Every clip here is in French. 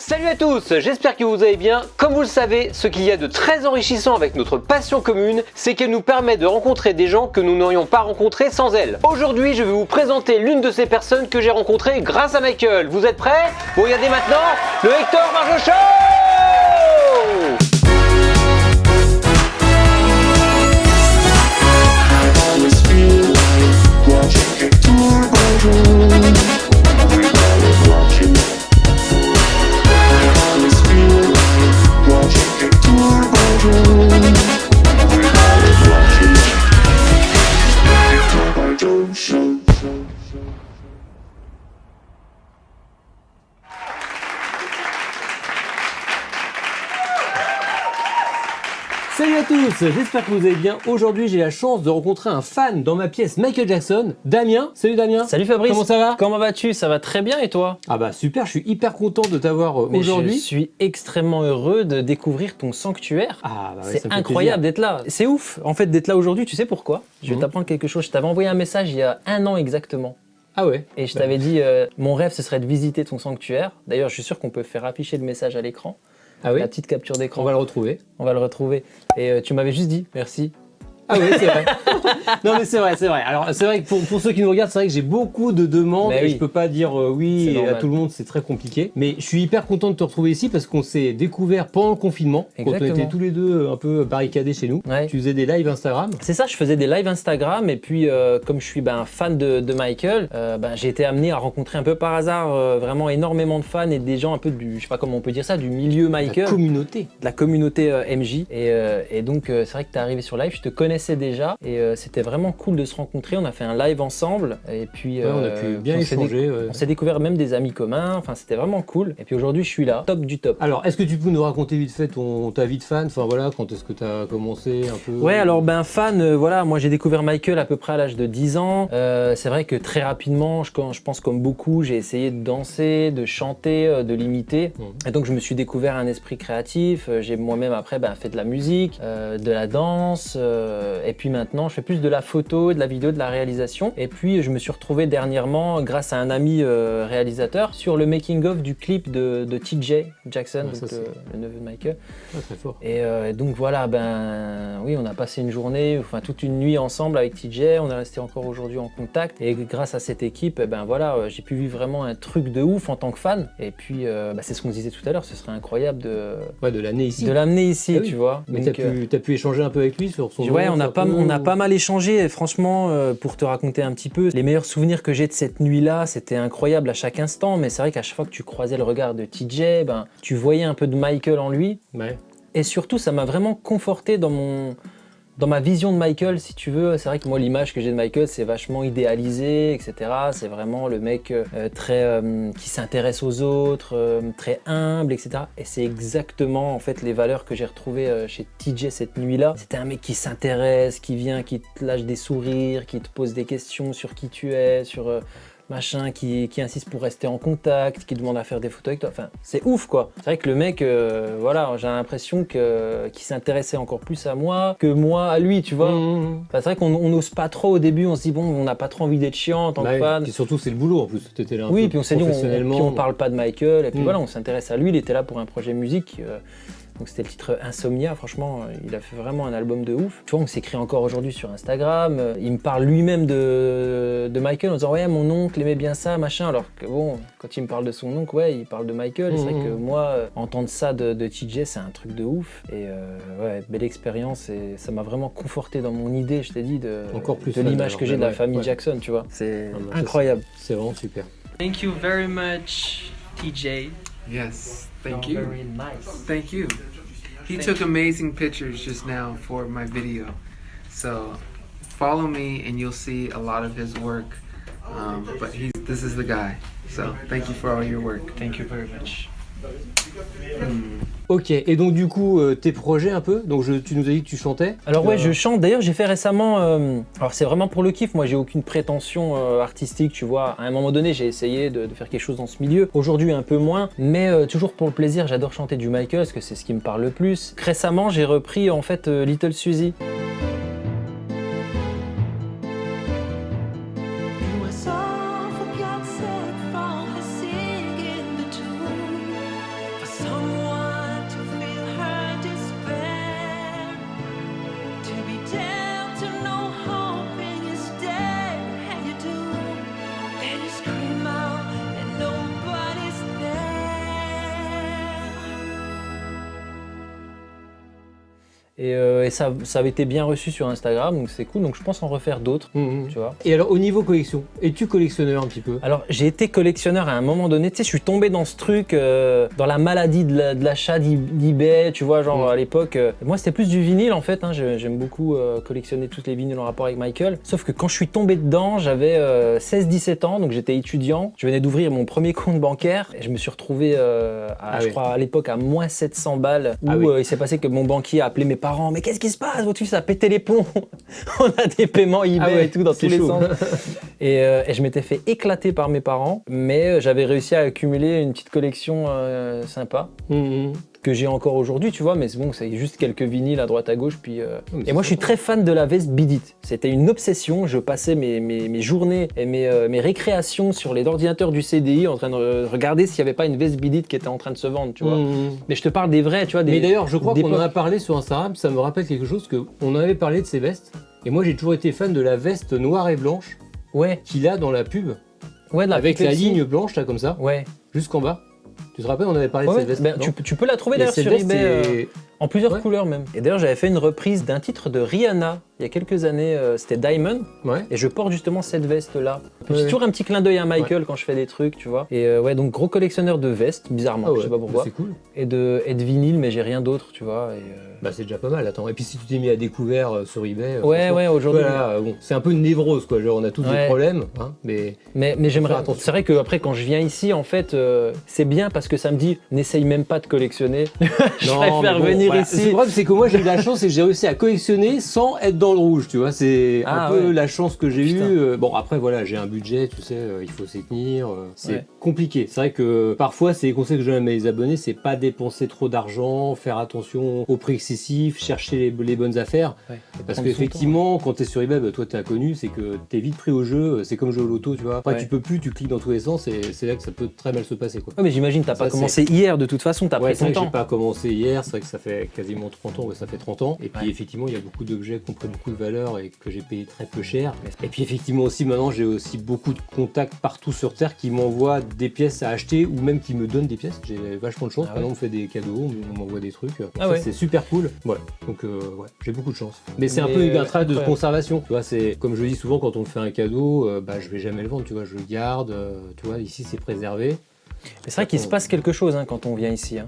Salut à tous, j'espère que vous allez bien. Comme vous le savez, ce qu'il y a de très enrichissant avec notre passion commune, c'est qu'elle nous permet de rencontrer des gens que nous n'aurions pas rencontrés sans elle. Aujourd'hui, je vais vous présenter l'une de ces personnes que j'ai rencontrées grâce à Michael. Vous êtes prêts? Vous regardez maintenant le Hector Marjo Show! Salut à tous, j'espère que vous allez bien. Aujourd'hui, j'ai la chance de rencontrer un fan dans ma pièce, Michael Jackson, Damien. Salut Damien. Salut Fabrice. Comment ça va? Comment vas-tu? Ça va très bien et toi? Ah bah super, je suis hyper content de t'avoir aujourd'hui. Je suis extrêmement heureux de découvrir ton sanctuaire. Ah bah ouais, c'est incroyable d'être là. C'est ouf en fait d'être là aujourd'hui. Tu sais pourquoi? Je vais t'apprendre quelque chose. Je t'avais envoyé un message il y a 1 an exactement. Ah ouais. Et je t'avais dit, mon rêve ce serait de visiter ton sanctuaire. D'ailleurs, je suis sûr qu'on peut faire afficher le message à l'écran. Ah oui. La petite capture d'écran. On va le retrouver. On va le retrouver. Et tu m'avais juste dit merci. Ah oui, c'est vrai. Non mais c'est vrai, c'est vrai. Alors c'est vrai que pour ceux qui nous regardent, c'est vrai que j'ai beaucoup de demandes et oui. je peux pas dire oui C'est à normal. tout le monde, c'est très compliqué. Mais je suis hyper content de te retrouver ici parce qu'on s'est découvert pendant le confinement, quand on Exactement. était tous les deux un peu barricadés chez nous. Ouais. Tu faisais des lives Instagram. C'est ça, je faisais des lives Instagram et puis comme je suis fan de Michael, j'ai été amené à rencontrer un peu par hasard vraiment énormément de fans et des gens un peu du, je sais pas comment on peut dire ça, du milieu Michael. La communauté. De la communauté MJ et donc c'est vrai que t'es arrivé sur live, je te connaissais déjà et c'était vraiment cool de se rencontrer, on a fait un live ensemble et puis Ouais, on a pu bien échanger. on s'est découvert même des amis communs, enfin c'était vraiment cool et puis aujourd'hui je suis là, top du top. Alors, est-ce que tu peux nous raconter vite fait ta vie de fan? Enfin voilà, quand est-ce que tu as commencé un peu? Ouais, alors fan, voilà, moi j'ai découvert Michael à peu près à l'âge de 10 ans. C'est vrai que très rapidement, je pense comme beaucoup, j'ai essayé de danser, de chanter, de l'imiter. Et donc je me suis découvert un esprit créatif. J'ai moi-même après fait de la musique, de la danse. Et puis maintenant, je fais plus de la photo, de la vidéo, de la réalisation. Et puis je me suis retrouvé dernièrement, grâce à un ami réalisateur, sur le making-of du clip de TJ Jackson, Ah, ça, donc, le neveu de Michael. Ah, très fort. Et donc voilà, oui, on a passé une journée, enfin toute une nuit ensemble avec TJ, on est resté encore aujourd'hui en contact. Et grâce à cette équipe, voilà, j'ai pu vivre vraiment un truc de ouf en tant que fan. Et puis, c'est ce qu'on disait tout à l'heure, ce serait incroyable de l'amener ici. De l'amener ici, Ah oui. tu vois. Mais Donc, t'as pu échanger un peu avec lui sur son ouais, nom, on a sur pas mal échangé. Et franchement, pour te raconter un petit peu, les meilleurs souvenirs que j'ai de cette nuit-là, c'était incroyable à chaque instant. Mais c'est vrai qu'à chaque fois que tu croisais le regard de TJ, tu voyais un peu de Michael en lui. Ouais. Et surtout, ça m'a vraiment conforté dans ma vision de Michael, si tu veux. C'est vrai que moi, l'image que j'ai de Michael, c'est vachement idéalisé, etc. C'est vraiment le mec qui s'intéresse aux autres, très humble, etc. Et c'est exactement en fait les valeurs que j'ai retrouvées chez TJ cette nuit-là. C'était un mec qui s'intéresse, qui vient, qui te lâche des sourires, qui te pose des questions sur qui tu es, sur machin, qui insiste pour rester en contact, qui demande à faire des photos avec toi. Enfin, c'est ouf quoi. C'est vrai que le mec, voilà, j'ai l'impression qu'il s'intéressait encore plus à moi que moi à lui, tu vois. Enfin, c'est vrai qu'on n'ose pas trop au début, on se dit bon, on n'a pas trop envie d'être chiant en tant que fan. Et surtout, c'est le boulot en plus. T'étais là un Oui, peu puis on s'est dit, on parle pas de Michael, et puis voilà, on s'intéresse à lui, il était là pour un projet musique. Donc c'était le titre Insomnia, franchement, il a fait vraiment un album de ouf. Tu vois, on s'écrit encore aujourd'hui sur Instagram, il me parle lui-même de Michael en disant « Ouais, mon oncle aimait bien ça, machin », alors que bon, quand il me parle de son oncle, ouais, il parle de Michael, et c'est vrai que moi, entendre ça de TJ, c'est un truc de ouf. Et ouais, belle expérience, et ça m'a vraiment conforté dans mon idée, je t'ai dit, de l'image que j'ai de la famille Jackson, tu vois. C'est incroyable. C'est vraiment super. Thank you very much, TJ. Yes, thank You're you. Very nice. Thank you. He took amazing pictures just now for my video. So follow me and you'll see a lot of his work. But this is the guy. So thank you for all your work. Thank you very much. Ok, et donc du coup, tes projets un peu, donc tu nous as dit que tu chantais. Alors ouais, je chante, d'ailleurs j'ai fait récemment, alors c'est vraiment pour le kiff, moi j'ai aucune prétention artistique, tu vois, à un moment donné j'ai essayé de faire quelque chose dans ce milieu, aujourd'hui un peu moins, mais toujours pour le plaisir, j'adore chanter du Michael, parce que c'est ce qui me parle le plus. Récemment j'ai repris en fait Little Suzy. Et ça avait été bien reçu sur Instagram, donc c'est cool. Donc je pense en refaire d'autres, tu vois. Et alors, au niveau collection, es-tu collectionneur un petit peu? Alors j'ai été collectionneur à un moment donné, tu sais, je suis tombé dans ce truc, dans la maladie de l'achat d'eBay, tu vois, genre à l'époque. Moi c'était plus du vinyle en fait, hein, j'aime beaucoup collectionner tous les vinyles en rapport avec Michael. Sauf que quand je suis tombé dedans, j'avais 16-17 ans, donc j'étais étudiant. Je venais d'ouvrir mon premier compte bancaire et je me suis retrouvé, je crois à l'époque, à moins 700 balles, où il s'est passé que mon banquier a appelé mes parents. Mais qu'est-ce qui se passe? Votre fils a pété les plombs. On a des paiements eBay et tout dans tous les sens. Et je m'étais fait éclater par mes parents, mais j'avais réussi à accumuler une petite collection sympa. Que j'ai encore aujourd'hui, tu vois, mais c'est bon, c'est juste quelques vinyles à droite à gauche. Puis, et moi, je suis très fan de la veste Beat It. C'était une obsession. Je passais mes journées et mes récréations sur les ordinateurs du CDI en train de regarder s'il n'y avait pas une veste Beat It qui était en train de se vendre, tu vois. Mais je te parle des vrais, tu vois. Mais d'ailleurs, je crois qu'on en a parlé sur Instagram. Ça me rappelle quelque chose qu'on en avait parlé de ces vestes. Et moi, j'ai toujours été fan de la veste noire et blanche qu'il a dans la pub. Ouais, de la avec la ligne blanche, là, comme ça. Ouais. Jusqu'en bas. Tu te rappelles, on avait parlé de cette veste. Ben, tu peux la trouver d'ailleurs sur eBay en plusieurs couleurs même. Et d'ailleurs, j'avais fait une reprise d'un titre de Rihanna il y a quelques années, c'était Diamond. Et je porte justement cette veste-là. J'ai toujours un petit clin d'œil à Michael quand je fais des trucs, tu vois. Et donc gros collectionneur de vestes, bizarrement, je sais pas pourquoi. C'est cool. Et de vinyle, mais j'ai rien d'autre, tu vois. Bah c'est déjà pas mal, attends. Et puis si tu t'es mis à découvert sur eBay, aujourd'hui. Voilà, bon, c'est un peu une névrose, quoi. Genre on a tous des problèmes, hein, mais j'aimerais. C'est vrai qu'après quand je viens ici, en fait, c'est bien parce que ça me dit, n'essaye même pas de collectionner. Je préfère venir ici. Le problème c'est que moi j'ai eu la chance et que j'ai réussi à collectionner sans être dans le rouge, tu vois. C'est un peu la chance que j'ai eue. Bon après voilà, j'ai un budget, tu sais, il faut s'y tenir. C'est compliqué. C'est vrai que parfois c'est les conseils que je donne à mes abonnés, c'est pas dépenser trop d'argent, faire attention au prix excessif, chercher les bonnes affaires. Parce qu'effectivement, quand tu es sur eBay, bah, toi tu es inconnu, c'est que tu es vite pris au jeu, c'est comme jouer au loto, tu vois. Après tu peux plus, tu cliques dans tous les sens et c'est là que ça peut très mal se passer, quoi. Mais j'imagine t'as pas commencé hier de toute façon, t'as pris ton temps. J'ai pas commencé hier, c'est vrai que ça fait quasiment 30 ans, ça fait 30 ans. Et puis effectivement, il y a beaucoup d'objets qui ont pris beaucoup de valeur et que j'ai payé très peu cher. Et puis effectivement aussi, maintenant j'ai aussi beaucoup de contacts partout sur Terre qui m'envoient des pièces à acheter ou même qui me donnent des pièces. J'ai vachement de chance, maintenant on me fait des cadeaux, on m'envoie des trucs. C'est super cool. Voilà. Donc j'ai beaucoup de chance. Mais c'est un peu un travail de conservation. Tu vois, c'est comme je le dis souvent, quand on me fait un cadeau, je vais jamais le vendre, tu vois, je le garde. Tu vois, ici c'est préservé. Mais c'est vrai qu'il se passe quelque chose quand on vient ici.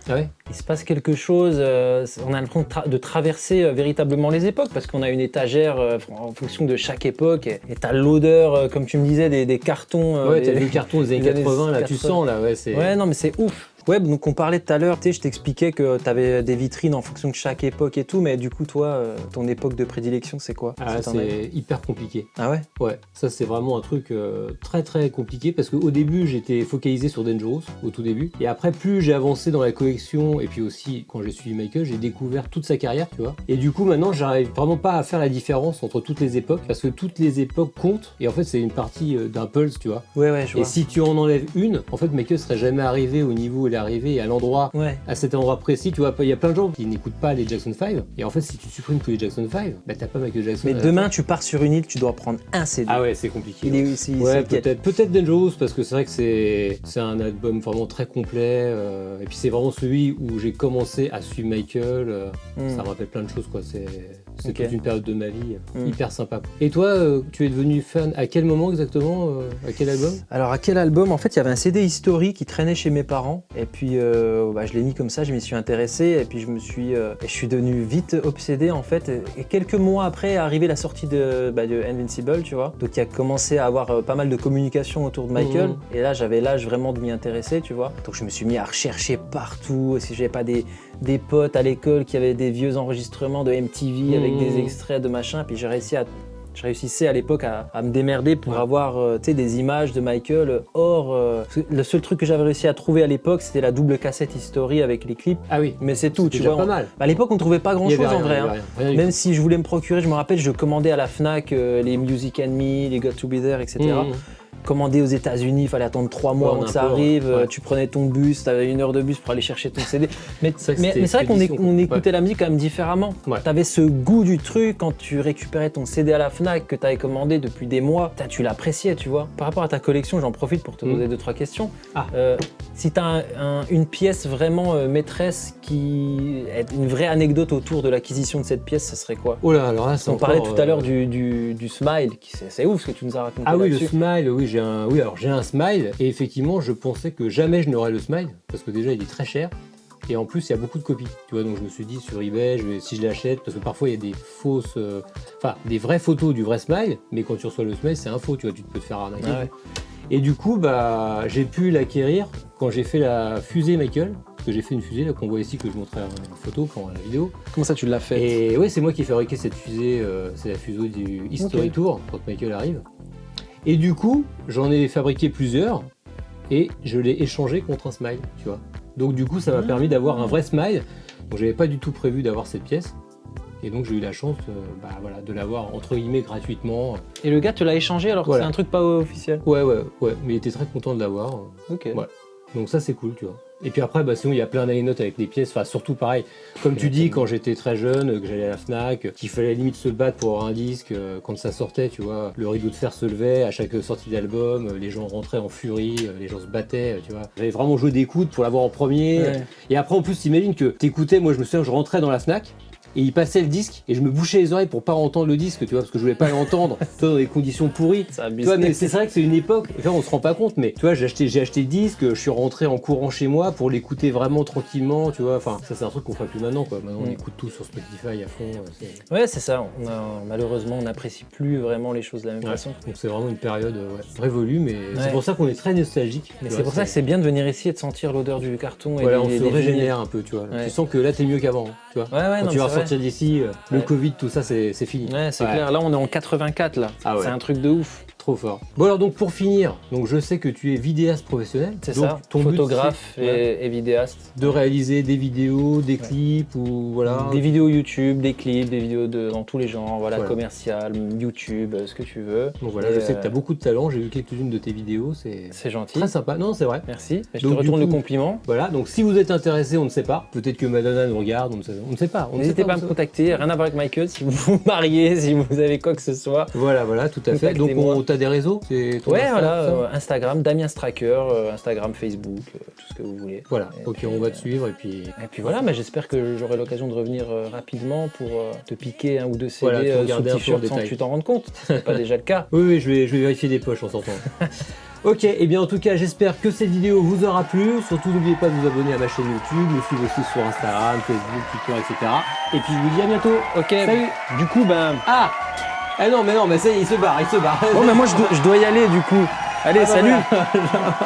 Ah ouais. Il se passe quelque chose, on a l'impression de traverser véritablement les époques parce qu'on a une étagère en fonction de chaque époque et t'as l'odeur, comme tu me disais, des cartons. Ouais, t'as des cartons des années 80, là, tu sens là, Ouais, non mais c'est ouf. Ouais, donc on parlait tout à l'heure, tu sais, je t'expliquais que tu avais des vitrines en fonction de chaque époque et tout, mais du coup, toi, ton époque de prédilection, c'est quoi? C'est hyper compliqué. Ah ouais? Ouais, ça c'est vraiment un truc très très compliqué parce qu'au début, j'étais focalisé sur Dangerous, au tout début, et après, plus j'ai avancé dans la collection, et puis aussi, quand j'ai suivi Michael, j'ai découvert toute sa carrière, tu vois. Et du coup, maintenant, j'arrive vraiment pas à faire la différence entre toutes les époques, parce que toutes les époques comptent, et en fait, c'est une partie d'un pulse, tu vois. Ouais, je vois. Et si tu en enlèves une, en fait, Michael serait jamais arrivé au niveau où il est arrivé, à l'endroit, à cet endroit précis, tu vois. Il y a plein de gens qui n'écoutent pas les Jackson 5, et en fait, si tu supprimes tous les Jackson 5, bah t'as pas Michael Jackson. Mais demain, tu pars sur une île, tu dois prendre un CD. Ah ouais, c'est compliqué. Peut-être Dangerous, parce que c'est vrai que c'est un album vraiment très complet, et puis c'est vraiment celui où j'ai commencé à suivre Michael. Ça me rappelle plein de choses, quoi. C'est toute une période de ma vie hyper sympa. Et toi, tu es devenu fan à quel moment exactement? À quel album? Alors à quel album? En fait, il y avait un CD historique qui traînait chez mes parents, et puis je l'ai mis comme ça, je m'y suis intéressé, et puis je suis devenu vite obsédé en fait. Et quelques mois après est arrivée la sortie de Invincible, tu vois. Donc il a commencé à avoir pas mal de communication autour de Michael, et là j'avais l'âge vraiment de m'y intéresser, tu vois. Donc je me suis mis à rechercher partout, si j'avais pas des potes à l'école qui avaient des vieux enregistrements de MTV avec des extraits de machin, puis je réussissais à l'époque à me démerder pour avoir des images de Michael le seul truc que j'avais réussi à trouver à l'époque, c'était la double cassette History avec les clips. Ah oui. Mais c'est tout, tu vois. Pas mal. À l'époque, on trouvait pas grand chose en vrai. Même si je voulais me procurer, je me rappelle, je commandais à la Fnac les Music and Me, les Got to Be There, etc. commander aux États-Unis, il fallait attendre 3 mois Ouais, avant en que ça import, arrive. ouais. Tu prenais ton bus, tu avais 1 heure de bus pour aller chercher ton CD. Mais c'est vrai que mais c'est vrai qu'on c'était on écoutait ouais. la musique quand même différemment. Ouais. Tu avais ce goût du truc quand tu récupérais ton CD à la Fnac que tu avais commandé depuis des mois. Tu l'appréciais, tu vois. Par rapport à ta collection, j'en profite pour te poser 2-3 questions. Ah. Si tu as une pièce vraiment maîtresse qui est une vraie anecdote autour de l'acquisition de cette pièce, ce serait quoi? Oh là, alors là, c'est On parlait encore, tout à l'heure du smile, c'est ouf ce que tu nous as raconté. Ah oui, le là-dessus. smile, oui, j'ai un smile, et effectivement, je pensais que jamais je n'aurais le smile, parce que déjà, il est très cher, et en plus, il y a beaucoup de copies, tu vois, donc je me suis dit, sur eBay, si je l'achète, parce que parfois, il y a des fausses, des vraies photos du vrai smile, mais quand tu reçois le smile, c'est un faux, tu vois, tu peux te faire arnaquer. Ah ouais. Et du coup, j'ai pu l'acquérir quand j'ai fait la fusée Michael, parce que j'ai fait une fusée, là, qu'on voit ici, que je montrais en photo, pendant la vidéo. Comment ça tu l'as fait? Et oui, c'est moi qui ai fabriqué cette fusée, c'est la fusée du History Ok. Tour, quand Michael arrive. Et du coup, j'en ai fabriqué plusieurs, et je l'ai échangé contre un smile, tu vois. Donc du coup, ça m'a permis d'avoir un vrai smile, donc j'avais pas du tout prévu d'avoir cette pièce. Et donc j'ai eu la chance de l'avoir entre guillemets gratuitement. Et le gars te l'a échangé alors que Voilà. c'est un truc pas officiel. Ouais, mais il était très content de l'avoir. Ok. Ouais. Donc ça c'est cool, tu vois. Et puis après, sinon il y a plein d'anecdotes avec les pièces, surtout pareil, comme tu dis, quand j'étais très jeune, que j'allais à la Fnac, qu'il fallait limite se battre pour avoir un disque, quand ça sortait, tu vois, le rideau de fer se levait, à chaque sortie d'album, les gens rentraient en furie, les gens se battaient, tu vois. J'avais vraiment joué des coudes pour l'avoir en premier. Ouais. Et après en plus, t'imagines que t'écoutais, moi je me souviens, je rentrais dans la Fnac, et il passait le disque, et je me bouchais les oreilles pour pas entendre le disque, tu vois, parce que je voulais pas l'entendre, toi, dans des conditions pourries. Ça Tu vois, mais c'est vrai que c'est une époque, enfin, on se rend pas compte, mais tu vois, j'ai acheté le disque, je suis rentré en courant chez moi pour l'écouter vraiment tranquillement, tu vois, enfin, ça c'est un truc qu'on ferait plus maintenant, quoi. Maintenant on écoute tout sur Spotify à fond. Ouais, c'est ça. Malheureusement, on n'apprécie plus vraiment les choses de la même façon. Donc c'est vraiment une période révolue, mais c'est pour ça qu'on est très nostalgique. Mais c'est pour ça que c'est bien de venir ici et de sentir l'odeur du carton. Voilà, et on des se vinyles. régénère un peu, tu vois. Ouais. Tu sens que là t'es mieux qu'avant, tu vois. Ouais, Quand non, tu vas c'est vrai. sortir d'ici, le Ouais. Covid, tout ça, c'est fini. Ouais, c'est clair. Là, on est en 84, là. Ah ouais. C'est un truc de ouf. Trop fort. Bon alors donc pour finir, donc je sais que tu es vidéaste professionnel. C'est donc ça. Ton but, Photographe c'est, et vidéaste. de réaliser des vidéos, des clips ou voilà. Des vidéos YouTube, des clips, des vidéos dans tous les genres, voilà, Voilà. commercial, YouTube, ce que tu veux. Donc voilà, Et, je sais que tu as beaucoup de talent, j'ai vu quelques-unes de tes vidéos, c'est C'est gentil. très sympa. Non, c'est vrai. Merci. Je te Donc, du retourne le coup, compliment. Voilà, donc si vous êtes intéressé, on ne sait pas. Peut-être que Madonna nous regarde, on ne sait pas. On ne sait N'hésitez pas à on me sait contacter, rien à voir avec Michael, si vous vous mariez, si vous avez quoi que ce soit. Voilà, tout à fait. Donc Contactez-moi. t'as des réseaux, c'est ton Ouais, Insta, voilà, tout ça Instagram, Damien Stracker, Instagram, Facebook, tout ce que vous voulez. Voilà, Et ok, puis, on va te suivre et puis. Et puis voilà, mais j'espère que j'aurai l'occasion de revenir rapidement pour te piquer un ou deux CD Voilà, tout sous regarder un peu en t-shirt sans que détail. tu t'en rendes compte. C'est pas déjà le cas. Oui, je vais vérifier des poches en sortant. Ok, et bien en tout cas, j'espère que cette vidéo vous aura plu. Surtout, n'oubliez pas de vous abonner à ma chaîne YouTube, me suivre aussi sur Instagram, Facebook, Twitter, etc. Et puis, je vous dis à bientôt. Ok, Salut. du coup, Ah non, mais ça y est, il se barre. Bon, mais moi je dois y aller du coup. Allez, Ah bah salut voilà.